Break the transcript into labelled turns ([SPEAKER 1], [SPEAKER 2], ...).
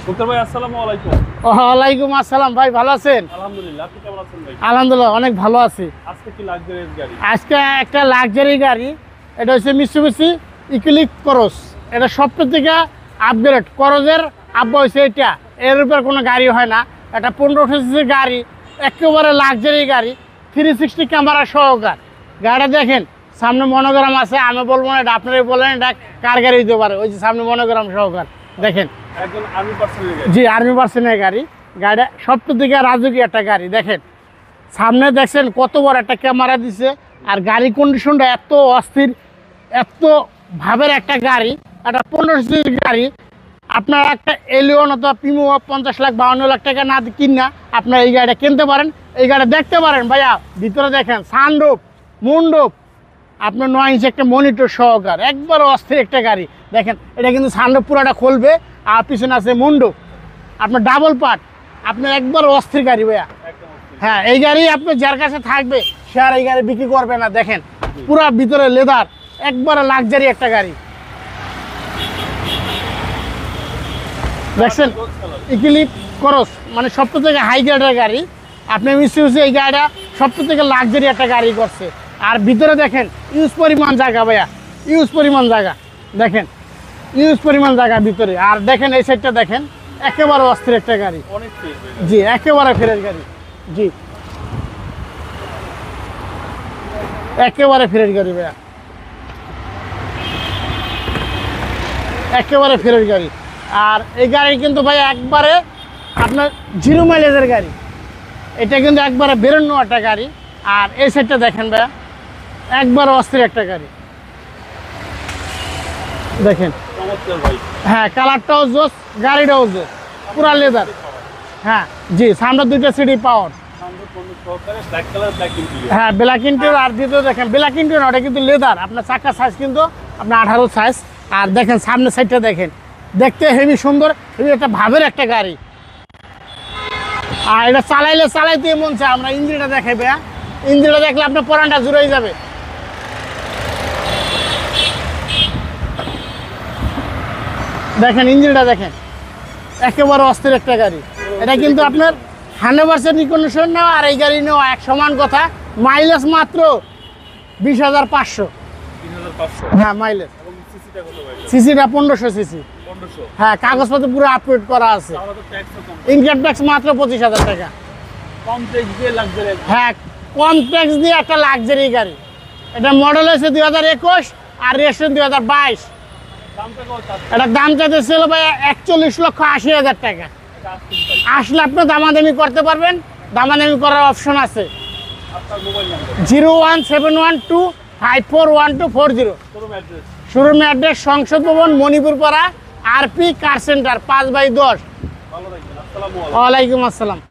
[SPEAKER 1] মুক্তার ভাই আসসালামু আলাইকুম।
[SPEAKER 2] ওয়ালাইকুম আসসালাম ভাই, ভালো আছেন?
[SPEAKER 1] আলহামদুলিল্লাহ, আপনি কেমন আছেন ভাই?
[SPEAKER 2] আলহামদুলিল্লাহ অনেক ভালো আছি।
[SPEAKER 1] আজকে কি লাক্সারিয়াস গাড়ি?
[SPEAKER 2] আজকে একটা লাক্সারি গাড়ি, এটা হচ্ছে মিৎসুবিশি ইক্লিপ্স ক্রস। এটা সবচেয়ে থেকে আপগ্রেড ক্রসের আব্বা হয়েছে এটা, এর উপর কোনো গাড়ি হয় না। এটা 1500 সিসির গাড়ি, একেবারে লাক্সারি গাড়ি, 360 ক্যামেরা সহকার। গাড়িটা দেখেন, সামনে মনোগ্রাম আছে। আমি বলবো না এটা আপনারাই বলেন এটা কার গাড়ি হতে পারে। ওই যে সামনে মনোগ্রাম সহকার দেখেন,
[SPEAKER 1] একজন আর্মি পার্সনের গাড়ি।
[SPEAKER 2] জি আর্মি পার্সনের গাড়ি। গাড়িটা সবচেয়ে থেকে রাজকীয় একটা গাড়ি। দেখেন সামনে দেখছেন কত বড় একটা ক্যামেরা দিছে, আর গাড়ি কন্ডিশনটা এত অস্থির, এত ভাবের একটা গাড়ি। একটা 1500 সিসির গাড়ি। আপনার একটা এলিয়ন অথবা প্রিমো 50 লাখ 52 লাখ টাকা না কিনা আপনার এই গাড়িটা কিনতে পারেন, এই গাড়িটা দেখতে পারেন। ভাইয়া ভিতরে দেখেন সানরুফ, মুন্ডুপ, আপনার 9 ইঞ্চি একটা মনিটর সহকার, একবার অস্থির একটা গাড়ি। দেখেন এটা কিন্তু সানরুফ পুরোটা খুলবে, আর পিছনে আছে মুন্ডুপ, আপনার ডাবল পার্ট, আপনার একবার অস্থির গাড়ি ভাইয়া। হ্যাঁ, এই গাড়ি আপনার যার কাছে থাকবে সে আর এই গাড়ি বিক্রি করবে না। দেখেন পুরা ভিতরে লেদার, একবারে লাক্সারি একটা গাড়ি। দেখছেন ইক্লিপ্স ক্রস মানে সবচেয়ে থেকে হাই গ্রেডের গাড়ি। আপনি মিৎসুবিশি এই গাড়িটা সবচেয়ে থেকে লাক্সারি একটা গাড়ি করছে। আর ভিতরে দেখেন ইউজ পরিমাণ জায়গা ভাইয়া, ইউজ পরিমাণ জায়গা। দেখেন ইউজ পরিমাণ জায়গা ভিতরে। আর দেখেন এই সাইডটা দেখেন, একেবারে অস্থির একটা গাড়ি।
[SPEAKER 1] অনেক ফ্রেশ ভাই।
[SPEAKER 2] জি একেবারে ফ্রেশ গাড়ি। জি একেবারে ফ্রেশ গাড়ি ভাইয়া, একেবারে ফ্রেশ গাড়ি। আর এই গাড়ি কিন্তু ভাই একবারে আপনার 0 মাইলেজের গাড়ি। এটা কিন্তু একবারে বেরোনো একটা গাড়ি। আর এই সাইডটা দেখেন ভাইয়া, একবারে অস্থির একটা গাড়ি। দেখেন
[SPEAKER 1] চমৎকার ভাই।
[SPEAKER 2] হ্যাঁ, কালারটাও জোস, গাড়িটাও জোস, পুরা লেদার। হ্যাঁ জি, সামনে 2টা সিডি পাওয়ার।
[SPEAKER 1] সামনে পণ্য সহকারে ব্ল্যাক কালার, ব্ল্যাক ইন্টেরিয়র।
[SPEAKER 2] হ্যাঁ ব্ল্যাক ইন্টেরিয়র। আর দ্বিতীয় দেখেন ব্ল্যাক ইন্টেরিয়র, ওটা কিন্তু লেদার। আপনার চাকার সাইজ কিন্তু আপনার 18 সাইজ। আর দেখেন সামনের সাইডটা দেখেন, দেখতে হেভি সুন্দর, হেভি একটা ভাবের একটা গাড়ি। আর এটা চালাইতে মন চায়। আমরা ইঞ্জিনটা দেখাই ভাইয়া, ইঞ্জিনটা দেখলে আপনার পরানটা জুড়ে যাবে। দেখেন ইঞ্জিনটা দেখেন, একেবারে অস্থির একটা গাড়ি। এটা কিন্তু আপনার 100% রিকন্ডিশন নেওয়া আর এই গাড়ি নেওয়া এক সমান কথা। মাইলেজ মাত্র 20,500।
[SPEAKER 1] 3500।
[SPEAKER 2] হ্যাঁ মাইলেজ।
[SPEAKER 1] এবং সিসিটা কত ভাই?
[SPEAKER 2] সিসিটা 1500 সিসি।
[SPEAKER 1] 1500।
[SPEAKER 2] হ্যাঁ, কাগজপত্র পুরো আপডেট করা আছে।
[SPEAKER 1] তাহলে তো ট্যাক্সও কম।
[SPEAKER 2] ইনকাম ট্যাক্স মাত্র 25,000 টাকা।
[SPEAKER 1] কম ট্যাক্স দিয়ে লাক্সারিয়াস।
[SPEAKER 2] হ্যাঁ, কম ট্যাক্স দিয়ে একটা লাক্সারি গাড়ি। এটা মডেল হয়েছে 2021 আর রেজিস্ট্রেশন 2022।
[SPEAKER 1] দামটা কত?
[SPEAKER 2] এটার দাম চাইতেছিল ভাই 41,80,000 টাকা।
[SPEAKER 1] এটা আসছেন ভাই।
[SPEAKER 2] আসলে আপনি দামাদামি করতে পারবেন, দামাদামি করার অপশন আছে।
[SPEAKER 1] আপনার mobile number,
[SPEAKER 2] 01712541240।
[SPEAKER 1] Showroom address.
[SPEAKER 2] Showroom address সংসদ ভবন, মণিপুর পাড়া, আরপি কার সেন্টার, 5/10।
[SPEAKER 1] ভালো থাকবেন। আসসালামু আলাইকুম।
[SPEAKER 2] ওয়ালাইকুম আসসালাম।